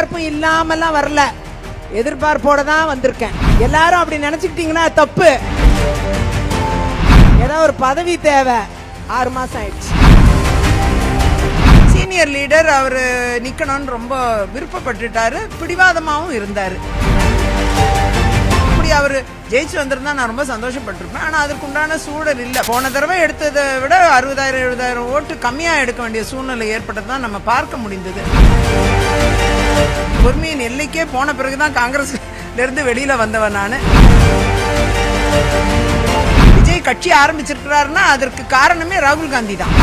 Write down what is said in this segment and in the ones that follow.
எதிர்பார்ப்பும் இல்லாமலாம் வரல, எதிர்பார்ப்போட தான் வந்திருக்கேன். எல்லாரும் அப்படி நினைச்சுக்கிட்டீங்கன்னா தப்பு. ஏதோ ஒரு பதவி தேவை. 6 மாசம் ஆயிடுச்சு. சீனியர் லீடர் அவர் நிக்கணும்னு ரொம்ப விருப்பப்பட்டுட்டாரு, பிடிவாதமாகவும் இருந்தாரு. அப்படி அவர் ஜெயிச்சு வந்திருந்தா நான் ரொம்ப சந்தோஷப்பட்டிருப்பேன். ஆனால் அதற்குண்டான சூழல் இல்லை. போன தடவை எடுத்ததை விட 60,000-70,000 ஓட்டு கம்மியாக எடுக்க வேண்டிய சூழ்நிலை ஏற்பட்டதான் நம்ம பார்க்க முடிந்தது. பொறுமையின் எல்லைக்கே போன பிறகுதான் காங்கிரஸ்ல இருந்து வெளியில வந்தவன் நான். விஜய் கட்சி ஆரம்பிச்சிருக்கிறாருன்னா அதற்கு காரணமே ராகுல் காந்தி தான்.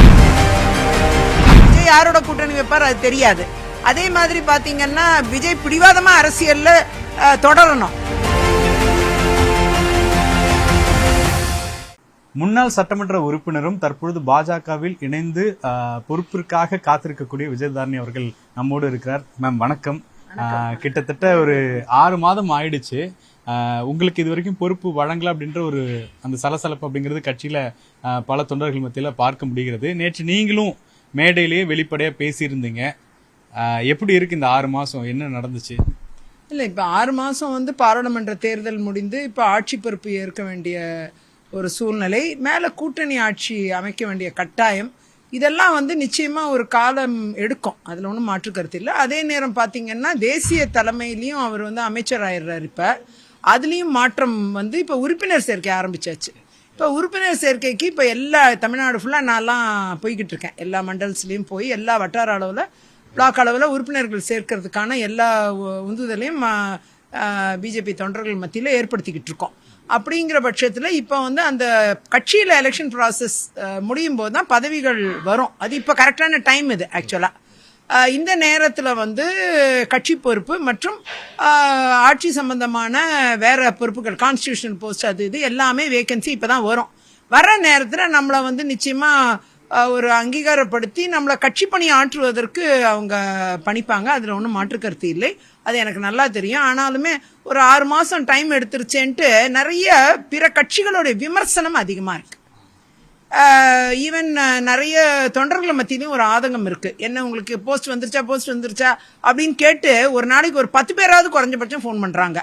விஜய் யாரோட கூட்டணி வைப்பார் அது தெரியாது. அதே மாதிரி பாத்தீங்கன்னா விஜய் பிடிவாதமா அரசியல்ல தொடரணும். முன்னாள் சட்டமன்ற உறுப்பினரும் தற்பொழுது பாஜகவில் இணைந்து பொறுப்பிற்காக காத்திருக்கக்கூடிய விஜயதாரணி அவர்கள் நம்மோடு இருக்கிறார். மேம் வணக்கம். கிட்டத்தட்ட ஒரு 6 மாதம் ஆயிடுச்சு. உங்களுக்கு இது வரைக்கும் பொறுப்பு வழங்கல அப்படின்ற ஒரு அந்த சலசலப்பு அப்படிங்கிறது கட்சியில பல தொண்டர்கள் மத்தியில பார்க்க முடிகிறது. நேற்று நீங்களும் மேடையிலேயே வெளிப்படையா பேசியிருந்தீங்க. எப்படி இருக்கு இந்த 6 மாசம், என்ன நடந்துச்சு? இல்ல, இப்ப 6 மாசம் பாராளுமன்ற தேர்தல் முடிந்து இப்ப ஆட்சி பொறுப்பு ஏற்க வேண்டிய ஒரு சூழ்நிலை, மேல கூட்டணி ஆட்சி அமைக்க வேண்டிய கட்டாயம், இதெல்லாம் நிச்சயமா ஒரு காலம் எடுக்கும். அதுல ஒன்றும் மாற்று கருத்து இல்லை. அதே நேரம் பாத்தீங்கன்னா தேசிய தலைமையிலையும் அவர் அமைச்சர் ஆயிடுறாரு. இப்ப அதுலயும் மாற்றம் இப்ப உறுப்பினர் சேர்க்கை ஆரம்பிச்சாச்சு. இப்ப உறுப்பினர் சேர்க்கைக்கு இப்ப எல்லா தமிழ்நாடு ஃபுல்லா நான்லாம் போய்கிட்டு இருக்கேன். எல்லா மண்டல்ஸ்லயும் போய் எல்லா வட்டார அளவுல பிளாக் அளவுல உறுப்பினர்கள் சேர்க்கறதுக்கான எல்லா உந்துதலையும் பிஜேபி தொண்டர்கள் மத்தியில ஏற்படுத்திக்கிட்டு இருக்கோம். அப்படிங்கிற பட்சத்தில் இப்போ அந்த கட்சியில் எலெக்ஷன் ப்ராசஸ் முடியும் போது தான் பதவிகள் வரும். அது இப்போ கரெக்டான டைம் இது. ஆக்சுவலாக இந்த நேரத்தில் கட்சி பொறுப்பு மற்றும் ஆட்சி சம்பந்தமான வேற பொறுப்புகள், கான்ஸ்டிடியூஷனல் போஸ்ட், அது இது எல்லாமே வேகன்சி இப்போ தான் வரும். வர்ற நேரத்தில் நம்மளை நிச்சயமாக ஒரு அங்கீகாரப்படுத்தி நம்மளை கட்சி பணி ஆற்றுவதற்கு அவங்க பணிப்பாங்க. அதில் ஒன்றும் மாற்று கருத்து இல்லை. அது எனக்கு நல்லா தெரியும். ஆனாலுமே ஒரு 6 மாசம் டைம் எடுத்துருச்சேன்ட்டு நிறைய பிற கட்சிகளுடைய விமர்சனம் அதிகமாக இருக்கு. ஈவன் நிறைய தொண்டர்கள் மத்தியிலும் ஒரு ஆதங்கம் இருக்கு. என்ன உங்களுக்கு போஸ்ட் வந்துருச்சா அப்படின்னு கேட்டு ஒரு நாளைக்கு ஒரு 10 பேராவது குறைஞ்சபட்சம் ஃபோன் பண்றாங்க.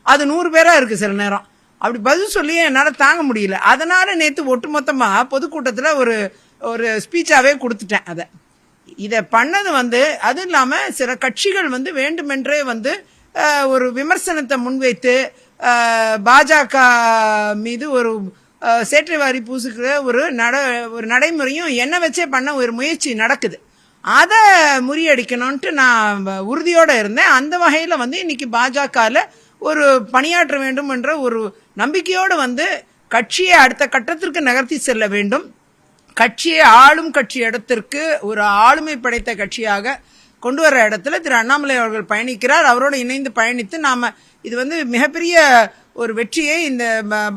அது 100 பேரா இருக்கு சில நேரம். அப்படி பதில் சொல்லி என்னால் தாங்க முடியல. அதனால நேற்று ஒட்டுமொத்தமா பொதுக்கூட்டத்தில் ஒரு ஸ்பீச்சாவே கொடுத்துட்டேன். இதை பண்ணது அதுவும் இல்லாமல் சில கட்சிகள் வேண்டுமென்றே ஒரு விமர்சனத்தை முன்வைத்து பாஜக மீது ஒரு சேற்றை வாரி பூசுகிற ஒரு நடைமுறையும் என்ன வச்சே பண்ண ஒரு முயற்சி நடக்குது. அதை முறியடிக்கணும்ட்டு நான் உறுதியோட இருந்தேன். அந்த வகையில் இன்னைக்கு பாஜகவில் ஒரு பணியாற்ற வேண்டும் என்ற ஒரு நம்பிக்கையோடு கட்சியை அடுத்த கட்டத்திற்கு நகர்த்தி செல்ல வேண்டும். கட்சியை ஆளும் கட்சி இடத்திற்கு ஒரு ஆளுமை படைத்த கட்சியாக கொண்டு வர இடத்துல திரு அண்ணாமலை அவர்கள் பயணிக்கிறார். அவரோடு இணைந்து பயணித்து நாம இது மிகப்பெரிய ஒரு வெற்றியை இந்த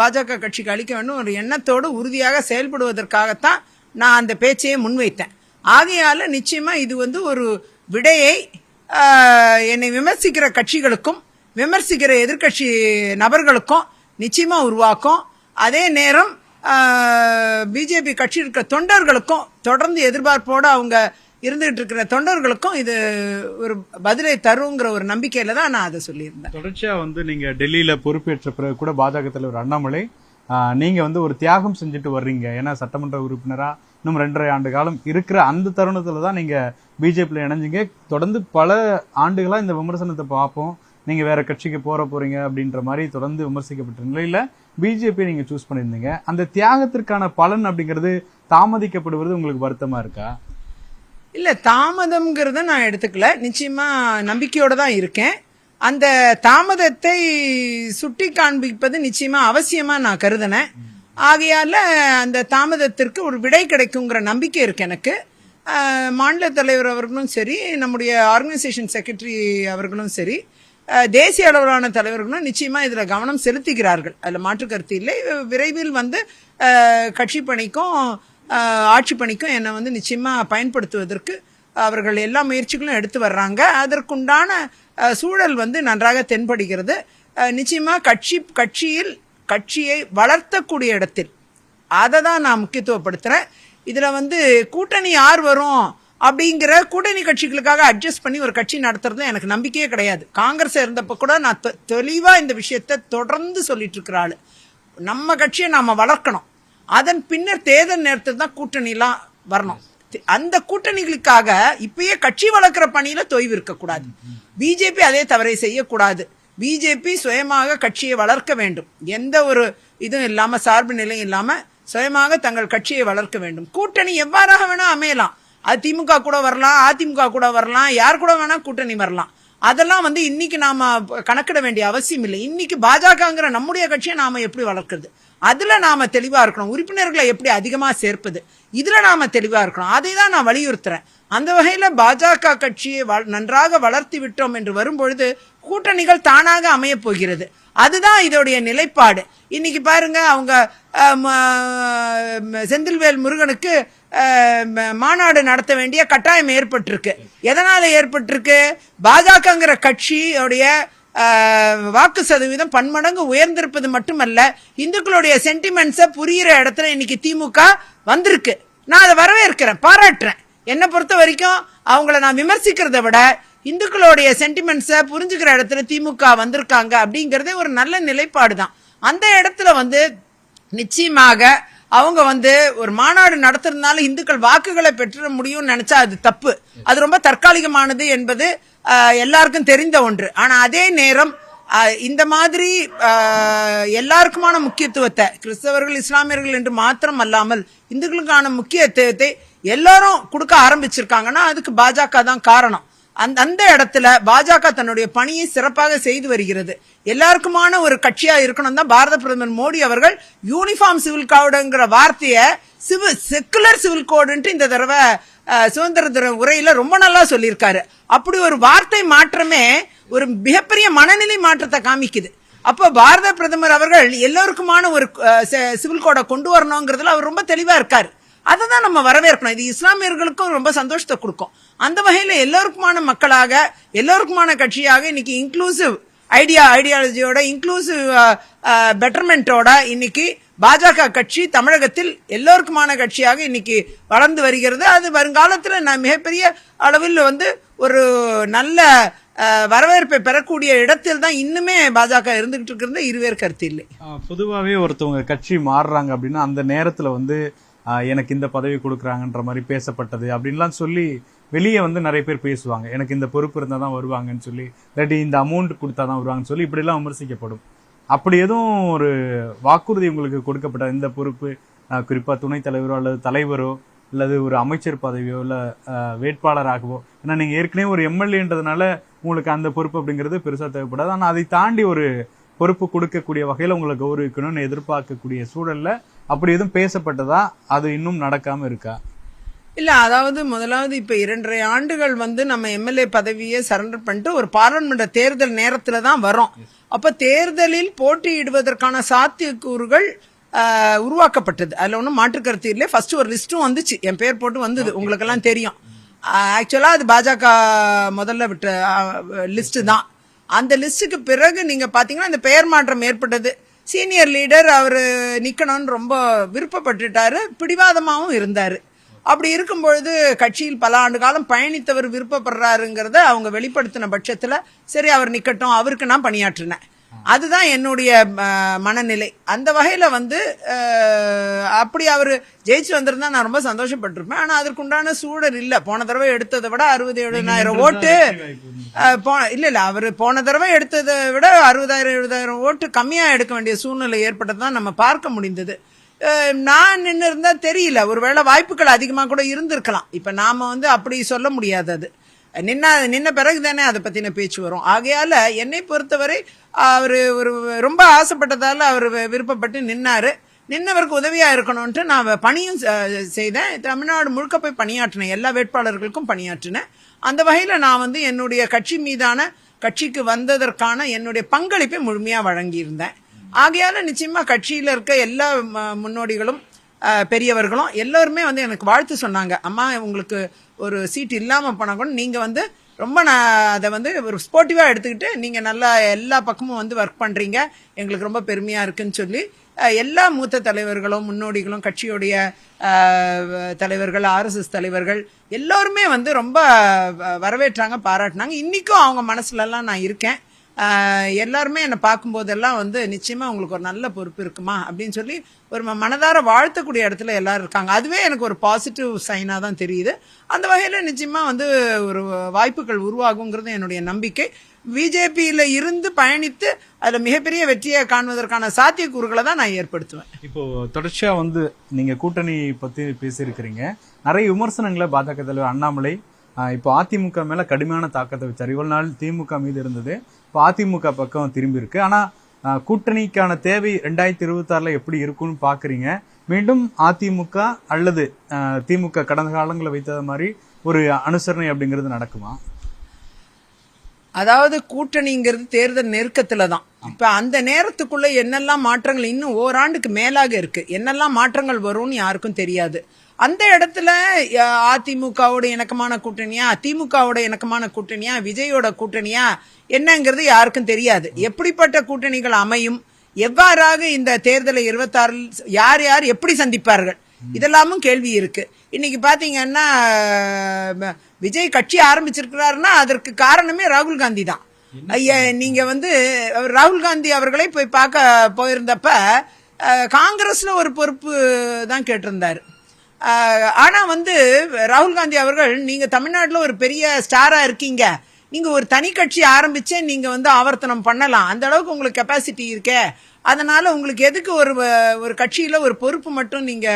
பாஜக கட்சிக்கு அளிக்க வேண்டும் ஒரு எண்ணத்தோடு உறுதியாக செயல்படுவதற்காகத்தான் நான் அந்த பேச்சையை முன்வைத்தேன். ஆகையால நிச்சயமா இது ஒரு விடையை என்னை விமர்சிக்கிற கட்சிகளுக்கும் விமர்சிக்கிற எதிர்கட்சி நபர்களுக்கும் நிச்சயமா உருவாக்கும். அதே நேரம் பிஜேபி கட்சி இருக்கிற தொண்டர்களுக்கும் தொடர்ந்து எதிர்பார்ப்போடு அவங்க இருந்துகிட்டு இருக்கிற தொண்டர்களுக்கும் இது ஒரு பதிலை தருங்கிற ஒரு நம்பிக்கையில தான் நான் அதை சொல்லியிருந்தேன். தொடர்ச்சியா நீங்க டெல்லியில பொறுப்பேற்ற பிறகு கூட பாஜக தலைவர் அண்ணாமலை நீங்க ஒரு தியாகம் செஞ்சுட்டு வர்றீங்க. ஏன்னா சட்டமன்ற உறுப்பினரா இன்னும் 2.5 ஆண்டு காலம் இருக்கிற அந்த தருணத்துல தான் நீங்க பிஜேபியில இணைஞ்சிங்க. தொடர்ந்து பல ஆண்டுகளா இந்த விமர்சனத்தை பார்ப்போம், நீங்க வேற கட்சிக்கு போறீங்க அப்படின்ற மாதிரி தொடர்ந்து விமர்சிக்கப்பட்ட நிலையில பிஜேபி நீங்க சூஸ் பண்ணிருந்தீங்க. அந்த தியாகத்திற்கான பலன் அப்படிங்கிறது தாமதிக்கப்படுவது உங்களுக்கு வருத்தமா இருக்கா? இல்ல, தாமதம்ங்கிறத நான் எடுத்துக்கல. நிச்சயமா நம்பிக்கையோட தான் இருக்கேன். அந்த தாமதத்தை சுட்டி காண்பிப்பது நிச்சயமா அவசியமா நான் கருதினேன். ஆகையால அந்த தாமதத்திற்கு ஒரு விடை கிடைக்குங்கிற நம்பிக்கை இருக்கு எனக்கு. மாநில தலைவர் அவர்களும் சரி, நம்முடைய ஆர்கனைசேஷன் செக்ரட்டரி அவர்களும் சரி, தேசிய அளவிலான தலைவர்களும் நிச்சயமா இதுல கவனம் செலுத்துகிறார்கள். அதுல மாற்று கருத்து இல்லை. விரைவில் கட்சி பணிக்கும் ஆட்சி பணிக்கும் என்னை நிச்சயமா பயன்படுத்துவதற்கு அவர்கள் எல்லா முயற்சிகளும் எடுத்து வர்றாங்க. அதற்குண்டான சூழல் நன்றாக தென்படுகிறது. நிச்சயமா கட்சியை வளர்த்தக்கூடிய இடத்தில் அதை தான் நான் முக்கியத்துவப்படுத்துறேன். இதுல கூட்டணி யார் வரும் அப்படிங்கிற கூட்டணி கட்சிகளுக்காக அட்ஜஸ்ட் பண்ணி ஒரு கட்சி நடத்துறது எனக்கு நம்பிக்கையே கிடையாது. காங்கிரஸ் இருந்தப்ப கூட நான் தெளிவா இந்த விஷயத்தை தொடர்ந்து சொல்லிட்டு இருக்கிற ஆளு. நம்ம கட்சியை நாம வளர்க்கணும், அதன் பின்னர் தேர்தல் நேரத்தில் தான் கூட்டணிலாம் வரணும். அந்த கூட்டணிகளுக்காக இப்பயே கட்சி வளர்க்கிற பணியில தொய்வு இருக்கக்கூடாது. பிஜேபி அதே தவறை செய்யக்கூடாது. பிஜேபி சுயமாக கட்சியை வளர்க்க வேண்டும். எந்த ஒரு இதுவும் இல்லாம, சார்பு நிலையும் இல்லாம சுயமாக தங்கள் கட்சியை வளர்க்க வேண்டும். கூட்டணி எவ்வாறாக வேணா அமையலாம். அது திமுக கூட வரலாம், அதிமுக கூட வரலாம், யார் கூட வேணா கூட்டணி வரலாம். அதெல்லாம் வந்து இன்னைக்கு நாம கணக்கிட வேண்டிய அவசியம் இல்லை. இன்னைக்கு பாஜகங்கிற நம்முடைய கட்சியை நாம எப்படி வளர்க்கிறது, அதுல நாம தெளிவா இருக்கணும். உறுப்பினர்களை எப்படி அதிகமா சேர்ப்பது, இதுல நாம தெளிவா இருக்கணும். அதை தான் நான் வலியுறுத்துறேன். அந்த வகையில பாஜக கட்சியை நன்றாக வளர்த்தி விட்டோம் என்று வரும்பொழுது கூட்டணிகள் தானாக அமைய போகிறது. அதுதான் இதோடைய நிலைப்பாடு. இன்னைக்கு பாருங்க, அவங்க செந்தில்வேல் முருகனுக்கு மாநாடு நடத்த வேண்டிய கட்டாயம் ஏற்பட்டிருக்கு. எதனால ஏற்பட்டிருக்கு? பாஜகங்கிற கட்சியுடைய வாக்கு சதவீதம் பன்மடங்கு உயர்ந்திருப்பது மட்டுமல்ல, இந்துக்களுடைய சென்டிமெண்ட்ஸை புரியிற இடத்துல இன்னைக்கு திமுக வந்திருக்கு. நான் அதை வரவேற்கிறேன், பாராட்டுறேன். என்னை பொறுத்த வரைக்கும் அவங்கள நான் விமர்சிக்கிறத விட இந்துக்களுடைய சென்டிமெண்ட்ஸை புரிஞ்சுக்கிற இடத்துல திமுக வந்திருக்காங்க அப்படிங்கறதே ஒரு நல்ல நிலைப்பாடு தான். அந்த இடத்துல வந்து நிச்சயமாக அவங்க வந்து ஒரு மாநாடு நடத்துறதுனால இந்துக்கள் வாக்குகளை பெற்ற முடியும்னு நினைச்சா அது தப்பு. அது ரொம்ப தற்காலிகமானது என்பது எல்லாருக்கும் தெரிந்த ஒன்று. ஆனா அதே நேரம் இந்த மாதிரி எல்லாருக்குமான முக்கியத்துவத்தை, கிறிஸ்தவர்கள் இஸ்லாமியர்கள் என்று மாத்திரம் அல்லாமல் இந்துக்களுக்கான முக்கியத்துவத்தை எல்லாரும் கொடுக்க ஆரம்பிச்சிருக்காங்கன்னா அதுக்கு பாஜக தான் காரணம். அந்த இடத்துல பாஜக தன்னுடைய பணியை சிறப்பாக செய்து வருகிறது. எல்லாருக்குமான ஒரு கட்சியா இருக்கணும் தான் பாரத பிரதமர் மோடி அவர்கள் யூனிஃபார்ம் சிவில் கோடுங்கிற வார்த்தையை செக்குலர் சிவில் கோடுன்ட்டு இந்த தடவை சுதந்திர தின உரையில ரொம்ப நல்லா சொல்லியிருக்காரு. அப்படி ஒரு வார்த்தை மாற்றமே ஒரு மிகப்பெரிய மனநிலை மாற்றத்தை காமிக்குது. அப்போ பாரத பிரதமர் அவர்கள் எல்லோருக்குமான ஒரு சிவில் கோடை கொண்டு வரணுங்கிறதுல அவர் ரொம்ப தெளிவா இருக்காரு. அதை தான் நம்ம வரவேற்கணும். இது இஸ்லாமியர்களுக்கும் ரொம்ப சந்தோஷத்தை கொடுக்கும். அந்த வகையில எல்லோருக்குமான மக்களாக, எல்லோருக்குமான கட்சியாக இன்னைக்கு இன்க்ளூசிவ் ஐடியாலஜியோட, இன்க்ளூசிவ் பெட்டர்மெண்டோட இன்னைக்கு பாஜக கட்சி தமிழகத்தில் எல்லோருக்குமான கட்சியாக இன்னைக்கு வளர்ந்து வருகிறது. அது வருங்காலத்தில் மிகப்பெரிய அளவில் வந்து ஒரு நல்ல வரவேற்பை பெறக்கூடிய இடத்தில் தான் இன்னுமே பாஜக இருந்துகிட்டு இருக்கிறது இருவேறு கருத்து இல்லை. பொதுவாகவே ஒருத்தவங்க கட்சி மாறுறாங்க அப்படின்னா அந்த நேரத்துல வந்து எனக்கு இந்த பதவி கொடுக்குறாங்கன்ற மாதிரி பேசப்பட்டது அப்படின்லாம் சொல்லி வெளியே வந்து நிறைய பேர் பேசுவாங்க. எனக்கு இந்த பொறுப்பு இருந்தால் தான் வருவாங்கன்னு சொல்லி, இல்லாட்டி இந்த அமௌண்ட் கொடுத்தா தான் வருவாங்கன்னு சொல்லி இப்படிலாம் விமர்சிக்கப்படும். அப்படி எதுவும் ஒரு வாக்குறுதி உங்களுக்கு கொடுக்கப்பட்ட இந்த பொறுப்பு, குறிப்பாக துணைத் தலைவரோ அல்லது தலைவரோ அல்லது ஒரு அமைச்சர் பதவியோ இல்லை வேட்பாளராகவோ, ஏன்னா நீங்கள் ஏற்கனவே ஒரு எம்எல்ஏன்றதுனால உங்களுக்கு அந்த பொறுப்பு அப்படிங்கிறது பெருசாக தேவைப்படாது. ஆனால் அதை தாண்டி ஒரு பொறுப்பு கொடுக்கக்கூடிய வகையில் உங்களை கௌரவிக்கணும்னு எதிர்பார்க்கக்கூடிய சூழல்ல அப்படி எதுவும் பேசப்பட்டதா? அது இன்னும் நடக்காம இருக்கா? இல்ல, அதாவது முதலாவது இப்ப 2.5 ஆண்டுகள் வந்து நம்ம எம்எல்ஏ பதவியை சரண்டர் பண்ணிட்டு ஒரு பாராளுமன்ற தேர்தல் நேரத்துல தான் வரோம். அப்ப தேர்தலில் போட்டியிடுவதற்கான சாத்தியக்கூறுகள் உருவாக்கப்பட்டது. அதுல ஒன்றும் மாற்று கருத்து இல்லை. ஃபர்ஸ்ட் ஒரு லிஸ்டும் வந்துச்சு, என் பேர் போட்டு வந்தது, உங்களுக்கு எல்லாம் தெரியும். ஆக்சுவலா அது பாஜக முதல்ல விட்ட லிஸ்ட் தான். அந்த லிஸ்டுக்கு பிறகு நீங்க பாத்தீங்கன்னா இந்த பெயர் மாற்றம் ஏற்பட்டது. சீனியர் லீடர் அவரு நிக்கணும்னு ரொம்ப விருப்பப்பட்டுட்டாரு, பிடிவாதமாகவும் இருந்தாரு. அப்படி இருக்கும்பொழுது கட்சியில் பல ஆண்டு காலம் பயணித்தவர் விருப்பப்படுறாருங்கிறத அவங்க வெளிப்படுத்தின பட்சத்துல சரி அவர் நிக்கட்டும், அவருக்கு நான் பணியாற்றினேன். அதுதான் என்னுடைய மனநிலை. அந்த வகையில வந்து அப்படி அவரு ஜெயிச்சு வந்திருந்தா நான் ரொம்ப சந்தோஷப்பட்டிருப்பேன். ஆனா அதற்குண்டான சூழல் இல்ல. போன தடவை எடுத்ததை விட 60,000-70,000 ஓட்டு இல்ல அவரு போன தடவை எடுத்ததை விட 60,000-70,000 ஓட்டு கம்மியா எடுக்க வேண்டிய சூழ்நிலை ஏற்பட்டதான் நம்ம பார்க்க முடிந்தது. நான் நின்று இருந்தா தெரியல, ஒருவேளை வாய்ப்புகள் அதிகமா கூட இருந்திருக்கலாம். இப்ப நாம வந்து அப்படி சொல்ல முடியாது. அது நின்ன பிறகு தானே அதை பத்தின பேச்சு வரும். ஆகையால என்னை பொறுத்தவரை அவரு ஒரு ரொம்ப ஆசைப்பட்டதால அவர் விருப்பப்பட்டு நின்னவருக்கு உதவியா இருக்கணும்ட்டு நான் பணியும் செய்தேன். தமிழ்நாடு முழுக்க போய் பணியாற்றினேன், எல்லா வேட்பாளர்களுக்கும் பணியாற்றினேன். அந்த வகையில நான் வந்து என்னுடைய கட்சி மீதான, கட்சிக்கு வந்ததற்கான என்னுடைய பங்களிப்பை முழுமையா வழங்கியிருந்தேன். ஆகையால நிச்சயமா கட்சியில இருக்க எல்லா முன்னோடிகளும் பெரியவர்களும் எல்லாருமே வந்து எனக்கு வாழ்த்து சொன்னாங்க. அம்மா, உங்களுக்கு ஒரு சீட் இல்லாம போனா கூட நீங்க வந்து ரொம்ப அதை வந்து ஒரு ஸ்போர்ட்டிவா எடுத்துக்கிட்டு நீங்க நல்லா எல்லா பக்கமும் வந்து ஒர்க் பண்றீங்க, எங்களுக்கு ரொம்ப பெருமையா இருக்குன்னு சொல்லி எல்லா மூத்த தலைவர்களும் முன்னோடிகளும் கட்சியுடைய தலைவர்கள் RSS தலைவர்கள் எல்லோருமே வந்து ரொம்ப வரவேற்றாங்க, பாராட்டினாங்க. இன்னைக்கும் அவங்க மனசுலலாம் நான் இருக்கேன். எல்லாருமே என்னை பார்க்கும்போதெல்லாம் வந்து நிச்சயமா உங்களுக்கு ஒரு நல்ல பொறுப்பு இருக்குமா அப்படின்னு சொல்லி ஒரு மனதார வாழ்த்தக்கூடிய இடத்துல எல்லாரும் இருக்காங்க. அதுவே எனக்கு ஒரு பாசிட்டிவ் சைனாக தான் தெரியுது. அந்த வகையில் நிச்சயமா வந்து ஒரு வாய்ப்புகள் உருவாகுங்கிறது என்னுடைய நம்பிக்கை. பிஜேபியில் இருந்து பயணித்து அதில் மிகப்பெரிய வெற்றியை காணுவதற்கான சாத்தியக்கூறுகளை தான் நான் ஏற்படுத்துவேன். இப்போ தொடர்ச்சியா வந்து நீங்க கூட்டணி பத்தி பேசியிருக்கிறீங்க. நிறைய விமர்சனங்களை பாஜக தலைவர் அண்ணாமலை இப்போ அதிமுக மேல கடுமையான தாக்கத்தை வச்சார். இவ்வளவு நாள் திமுக மீது இருந்தது, இப்போ அதிமுக பக்கம் திரும்பி இருக்கு. ஆனா கூட்டணிக்கான தேவை 2026 எப்படி இருக்கும்னு பாக்குறீங்க? மீண்டும் அதிமுக அல்லது திமுக கடந்த காலங்களில் வைத்தது மாதிரி ஒரு அனுசரணை அப்படிங்கிறது நடக்குமா? அதாவது கூட்டணிங்கிறது தேர்தல் நெருக்கத்துல தான். இப்ப அந்த நேரத்துக்குள்ள என்னெல்லாம் மாற்றங்கள் இன்னும் ஓராண்டுக்கு மேலாக இருக்கு, என்னெல்லாம் மாற்றங்கள் வரும்னு யாருக்கும் தெரியாது. அந்த இடத்துல அதிமுகவோட இணக்கமான கூட்டணியா, திமுகவோட இணக்கமான கூட்டணியா, விஜயோட கூட்டணியா என்னங்கிறது யாருக்கும் தெரியாது. எப்படிப்பட்ட கூட்டணிகள் அமையும், எவ்வாறாக இந்த தேர்தலை 26 யார் யார் எப்படி சந்திப்பார்கள், இதெல்லாமும் கேள்வி இருக்கு. இன்னைக்கு பாத்தீங்கன்னா விஜய் கட்சி ஆரம்பிச்சிருக்கிறாருன்னா அதற்கு காரணமே ராகுல் காந்தி தான். நீங்க வந்து ராகுல் காந்தி அவர்களை போய் பார்க்க போயிருந்தப்ப காங்கிரஸ்ல ஒரு பொறுப்பு தான் கேட்டிருந்தாரு. ஆனா வந்து ராகுல் காந்தி அவர்கள் நீங்க தமிழ்நாட்டில் ஒரு பெரிய ஸ்டாரா இருக்கீங்க, நீங்க ஒரு தனி கட்சி ஆரம்பிச்சே நீங்க வந்து ஆவர்த்தனம் பண்ணலாம், அந்த அளவுக்கு உங்களுக்கு கெப்பாசிட்டி இருக்கே, அதனால உங்களுக்கு எதுக்கு ஒரு கட்சியில ஒரு பொறுப்பு மட்டும் நீங்க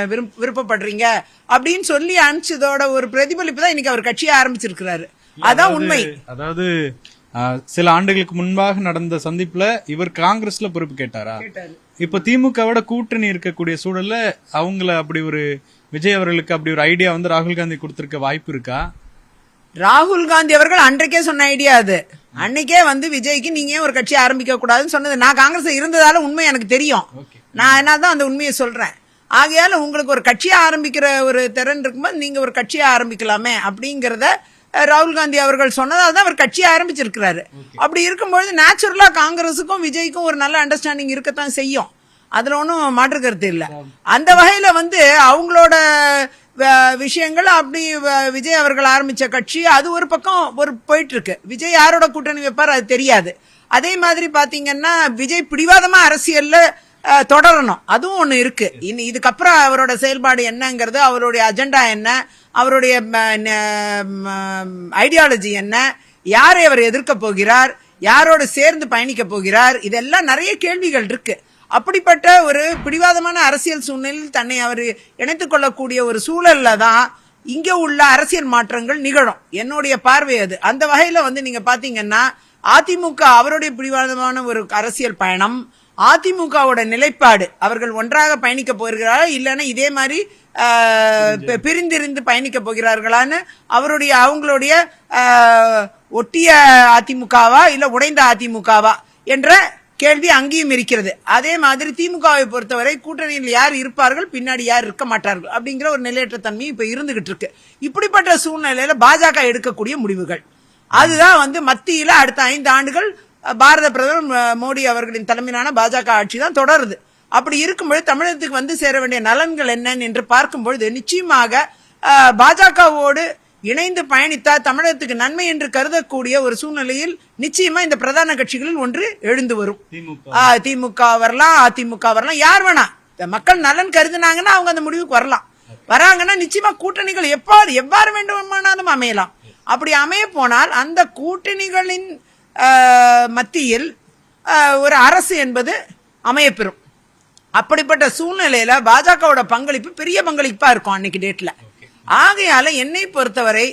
விருப்பப்படுறீங்க அப்படின்னு சொல்லி அனுப்பிச்சதோட ஒரு பிரதிபலிப்பு தான் இன்னைக்கு அவர் கட்சியை ஆரம்பிச்சிருக்கிறாரு. அதான் உண்மை. அதாவது சில ஆண்டுகளுக்கு முன்பாக நடந்த சந்திப்புல இவர் காங்கிரஸ்ல பொறுப்பு கேட்டாரா? இப்ப திமுகவோட கூட்டணி இருக்கக்கூடிய சூழல்ல அவங்கள அப்படி ஒரு விஜய் அவர்களுக்கு அப்படி ஒரு ஐடியா வந்து ராகுல் காந்தி கொடுத்திருக்க வாய்ப்பு இருக்கா? ராகுல் காந்தி அவர்கள் அன்றைக்கே சொன்ன ஐடியா அது. அன்னைக்கே வந்து விஜய்க்கு நீங்க ஒரு கட்சி ஆரம்பிக்க கூடாதுன்னு சொன்னது. நான் காங்கிரஸ் இருந்ததால உண்மை எனக்கு தெரியும், நான் என்னதான் அந்த உண்மையை சொல்றேன். ஆகையால உங்களுக்கு ஒரு கட்சியை ஆரம்பிக்கிற ஒரு திறன் இருக்கும்போது நீங்க ஒரு கட்சியை ஆரம்பிக்கலாமே அப்படிங்கறத ராகுல் காந்தி அவர்கள் சொன்னதால தான் அவர் கட்சியை ஆரம்பிச்சிருக்கிறாரு. அப்படி இருக்கும்பொழுது நேச்சுரலா காங்கிரஸுக்கும் விஜய்க்கும் ஒரு நல்ல அண்டர்ஸ்டாண்டிங் இருக்கத்தான் செய்யும், அதுல ஒன்றும் மாற்று கருத்து இல்லை. அந்த வகையில வந்து அவங்களோட விஷயங்கள் அப்படி விஜய் அவர்கள் ஆரம்பிச்ச கட்சி அது ஒரு பக்கம் ஒரு போயிட்டு இருக்கு. விஜய் யாரோட கூட்டணி வைப்பார் அது தெரியாது. அதே மாதிரி பாத்தீங்கன்னா விஜய் பிடிவாதமா அரசியல்ல தொடரணும், அதுவும் ஒண்ணு இருக்கு. இதுக்கப்புறம் அவரோட செயல்பாடு என்னங்கிறது, அவருடைய அஜெண்டா என்ன, அவருடைய ஐடியாலஜி என்ன, யாரை அவர் எதிர்க்க போகிறார், யாரோட சேர்ந்து பயணிக்க போகிறார், இதெல்லாம் நிறைய கேள்விகள் இருக்கு. அப்படிப்பட்ட ஒரு பிடிவாதமான அரசியல் சூழ்நிலையில் தன்னை அவர் இணைத்துக் கொள்ளக்கூடிய ஒரு சூழல்ல தான் இங்க உள்ள அரசியல் மாற்றங்கள் நிகழும், என்னுடைய பார்வை அது. அந்த வகையில வந்து நீங்க பாத்தீங்கன்னா அதிமுக அவருடைய பிடிவாதமான ஒரு அரசியல் பயணம், அதிமுகவோட நிலைப்பாடு, அவர்கள் ஒன்றாக பயணிக்க போகிறார்களா இல்லைன்னா இதே மாதிரி பிரிந்திருந்து பயணிக்க போகிறார்களான்னு அவங்களுடைய ஒட்டிய அதிமுகவா இல்ல உடைந்த அதிமுகவா என்ற கேள்வி அங்கேயும் இருக்கிறது. அதே மாதிரி திமுகவை பொறுத்தவரை கூட்டணியில் யார் இருப்பார்கள், பின்னாடி யார் இருக்க மாட்டார்கள் அப்படிங்கிற ஒரு நிலையற்ற தன்மை இப்ப இருந்துகிட்டு இருக்கு. இப்படிப்பட்ட சூழ்நிலையில பாஜக எடுக்கக்கூடிய முடிவுகள் அதுதான் வந்து மத்தியில அடுத்த 5 ஆண்டுகள் பாரத பிரதமர் மோடி அவர்களின் தலைமையிலான பாஜக ஆட்சி தான் தொடருது. அப்படி இருக்கும்போது தமிழகத்துக்கு வந்து சேர வேண்டிய நலன்கள் என்னன்னு என்று பார்க்கும்பொழுது நிச்சயமாக பாஜகவோடு இணைந்து பயணித்தா தமிழகத்துக்கு நன்மை என்று கருதக்கூடிய ஒரு சூழ்நிலையில் நிச்சயமா இந்த பிரதான கட்சிகளில் ஒன்று எழுந்து வரும். திமுக வரலாம், அதிமுக வரலாம், யார் வேணா மக்கள் நலன் கருதுனாங்கன்னா அவங்க அந்த முடிவுக்கு வரலாம். வராங்கன்னா நிச்சயமா கூட்டணிகள் எவ்வாறு வேண்டுமானாலும் அமையலாம். அப்படி அமைய போனால் அந்த கூட்டணிகளின் மத்தியில் ஒரு அரசு என்பது அமையப்பெறும். அப்படிப்பட்ட சூழ்நிலையில பாஜகவோட பங்களிப்பு பெரிய பங்களிப்பா இருக்கும் அன்னைக்கு டேட்ல. ஆகையால என்னை பொறுத்தவரை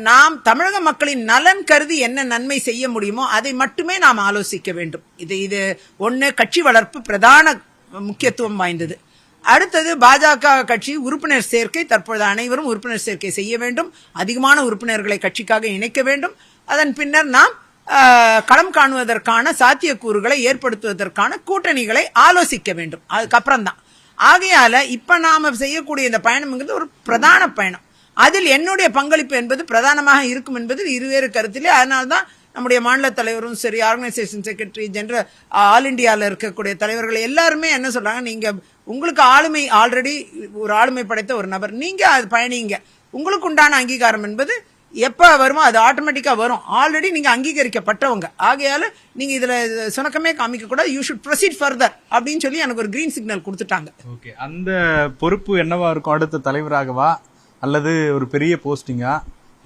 நாம் தமிழக மக்களின் நலன் கருதி என்ன நன்மை செய்ய முடியுமோ அதை மட்டுமே நாம் ஆலோசிக்க வேண்டும். இது ஒண்ணு கட்சி வளர்ப்பு பிரதான முக்கியத்துவம் வாய்ந்தது. அடுத்தது பாஜக கட்சி உறுப்பினர் சேர்க்கை, தற்பொழுது அனைவரும் உறுப்பினர் சேர்க்கை செய்ய வேண்டும், அதிகமான உறுப்பினர்களை கட்சிக்காக இணைக்க வேண்டும். அதன் பின்னர் நாம் களம் காணுவதற்கான சாத்தியக்கூறுகளை ஏற்படுத்துவதற்கான கூட்டணிகளை ஆலோசிக்க வேண்டும், அதுக்கப்புறம் தான். ஆகையால இப்ப நாம செய்யக்கூடிய இந்த பயணம்ங்கிறது ஒரு பிரதான பயணம். அதில் என்னுடைய பங்களிப்பு என்பது பிரதானமாக இருக்கும் என்பது இருவேறு கருத்திலே. அதனால்தான் நம்முடைய மாநில தலைவரும் சரி, ஆர்கனைசேஷன் செக்ரட்டரி ஜெனரல், ஆல் இண்டியாவில் இருக்கக்கூடிய தலைவர்கள் எல்லாருமே என்ன சொல்றாங்க, நீங்க உங்களுக்கு ஆளுமை ஆல்ரெடி ஒரு ஆளுமை படைத்த ஒரு நபர், நீங்க அது பயணிங்க. உங்களுக்கு உண்டான அங்கீகாரம் என்பது எப்ப வருமோ அது ஆட்டோமேட்டிக்கா வரும். ஆல்ரெடி நீங்க அங்கீகரிக்கப்பட்டவங்க. ஆகையால நீங்க இதுல சுணக்கமே காமிக்க கூடாது. யூ ஷுட் ப்ரொசீட் ஃபர்தர் அப்படின்னு சொல்லி எனக்கு ஒரு கிரீன் சிக்னல் கொடுத்துட்டாங்க. ஓகே, அந்த பொறுப்பு என்னவா இருக்கும்? அடுத்த தலைவராகவா அல்லது ஒரு பெரிய போஸ்டிங்கா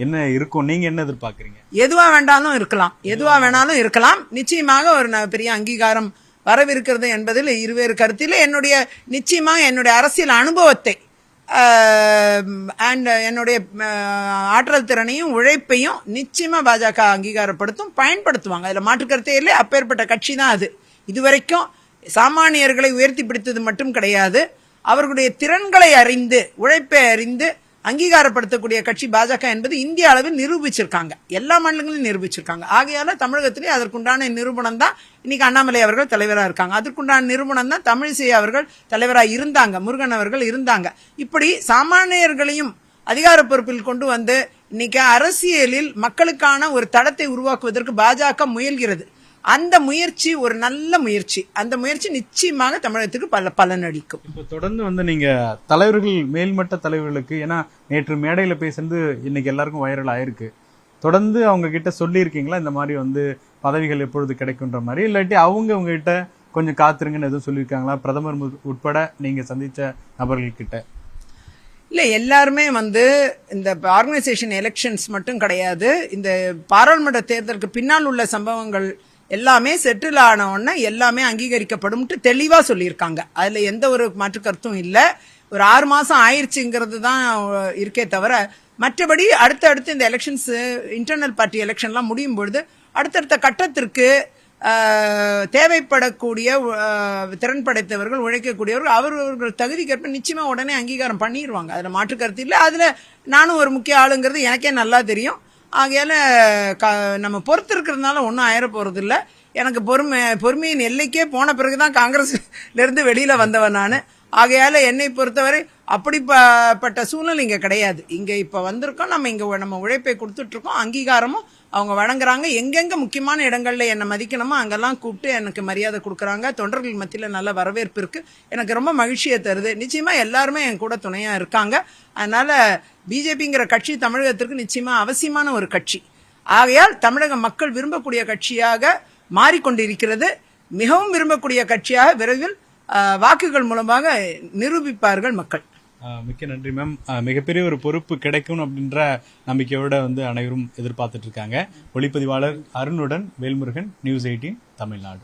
என்ன இருக்கும்? நீங்க என்ன எதிர்பார்க்கறீங்க? எதுவா வேணாலும் இருக்கலாம். நிச்சயமாக ஒரு பெரிய அங்கீகாரம் வரவிருக்கிறது என்பதில் இருவேறு கருத்தில் நிச்சயமாக என்னுடைய அரசியல் அனுபவத்தை அண்ட் என்னுடைய ஆற்றல் திறனையும் உழைப்பையும் நிச்சயமா பாஜக அங்கீகாரப்படுத்தும், பயன்படுத்துவாங்க. அதுல மாற்று கருத்தே இல்லை. அப்பேற்பட்ட கட்சி தான் அது. இதுவரைக்கும் சாமானியர்களை உயர்த்தி பிடித்தது மட்டும் கிடையாது, அவர்களுடைய திறன்களை அறிந்து உழைப்பை அறிந்து அங்கீகாரப்படுத்தக்கூடிய கட்சி பாஜக என்பது இந்திய அளவில் நிரூபிச்சிருக்காங்க. எல்லா மாநிலங்களிலும் நிரூபிச்சிருக்காங்க. ஆகையால தமிழகத்திலே அதற்குண்டான நிரூபணம் தான் இன்னைக்கு அண்ணாமலை அவர்கள் தலைவராக இருக்காங்க. அதற்குண்டான நிரூபணம் தான் தமிழிசை அவர்கள் தலைவராக இருந்தாங்க, முருகன் அவர்கள் இருந்தாங்க. இப்படி சாமானியர்களையும் அதிகார பொறுப்பில் கொண்டு வந்து இன்னைக்கு அரசியலில் மக்களுக்கான ஒரு தடத்தை உருவாக்குவதற்கு பாஜக முயல்கிறது. அந்த முயற்சி ஒரு நல்ல முயற்சி. அந்த முயற்சி நிச்சயமாக தமிழகத்துக்கு பலனளிக்கும். இப்போ தொடர்ந்து நீங்க தலைவர்கள், மேல்மட்ட தலைவர்களுக்கு, ஏன்னா நேற்று மேடையில பேசுறது இன்னைக்கு எல்லாருக்கும் வைரல் ஆயிருக்கு, தொடர்ந்து அவங்க கிட்ட சொல்லி இருக்கீங்களா இந்த மாதிரி பதவிகள் எப்பொழுது கிடைக்கும்ன்ற மாதிரி? இல்லாட்டி அவங்க உங்ககிட்ட கொஞ்சம் காத்திருங்கன்னு எதுவும் சொல்லியிருக்காங்களா? பிரதமர் உட்பட நீங்க சந்திச்ச நபர்கள் கிட்ட? இல்ல, எல்லாருமே இந்த ஆர்கனைசேஷன் எலெக்ஷன்ஸ் மட்டும் கிடையாது, இந்த பாராளுமன்ற தேர்தலுக்கு பின்னால் உள்ள சம்பவங்கள் எல்லாமே செட்டில் ஆன உடனே எல்லாமே அங்கீகரிக்கப்படும் தெளிவா சொல்லியிருக்காங்க. அதுல எந்த ஒரு மாற்று கருத்தும் இல்ல. ஒரு 6 மாசம் ஆயிடுச்சுங்கிறது தான் இருக்கே தவிர, மற்றபடி அடுத்தடுத்து இந்த எலெக்ஷன்ஸ், இன்டர்னல் பார்ட்டி எலெக்ஷன்லாம் முடியும் பொழுது அடுத்தடுத்த கட்டத்திற்கு தேவைப்படக்கூடிய திறன் படைத்தவர்கள், உழைக்கக்கூடியவர்கள், அவர்கள் தகுதிக்கேற்ப நிச்சயமா உடனே அங்கீகாரம் பண்ணிடுவாங்க. அதுல மாற்று கருத்து இல்லை. அதுல நானும் ஒரு முக்கிய ஆளுங்கிறது எனக்கே நல்லா தெரியும். ஆகையால நம்ம பொறுத்து இருக்கிறதுனால ஒன்றும் ஆயிர போறது இல்லை. எனக்கு பொறுமையின் எல்லைக்கே போன பிறகுதான் காங்கிரஸ்ல இருந்து வெளியில வந்தவன் நான். ஆகையால என்னை பொறுத்தவரை அப்படிப்பட்ட சூழ்நிலை இங்க கிடையாது. இங்க இப்ப வந்திருக்கோம், நம்ம உழைப்பை கொடுத்துட்டு இருக்கோம், அங்கீகாரமும் அவங்க வழங்குறாங்க. எங்கெங்க முக்கியமான இடங்கள்ல என்ன மதிக்கணுமோ அங்கெல்லாம் கூப்பிட்டு எனக்கு மரியாதை கொடுக்குறாங்க. தொண்டர்கள் மத்தியில நல்ல வரவேற்பு இருக்கு. எனக்கு ரொம்ப மகிழ்ச்சியை தருது. நிச்சயமா எல்லாருமே என் கூட துணையா இருக்காங்க. அதனால பிஜேபிங்கிற கட்சி தமிழகத்திற்கு நிச்சயமா அவசியமான ஒரு கட்சி. ஆகையால் தமிழக மக்கள் விரும்பக்கூடிய கட்சியாக மாறிக்கொண்டிருக்கிறது. மிகவும் விரும்பக்கூடிய கட்சியாக விரைவில் வாக்குகள் மூலமாக நிரூபிப்பார்கள் மக்கள். மிக்க நன்றி மேம். மிகப்பெரிய ஒரு பொறுப்பு கிடைக்கும் அப்படின்ற நம்பிக்கையோட அனைவரும் எதிர்பார்த்துட்டு இருக்காங்க. ஒளிப்பதிவாளர் அருணுடன் வேல்முருகன், நியூஸ் 18 தமிழ்நாடு.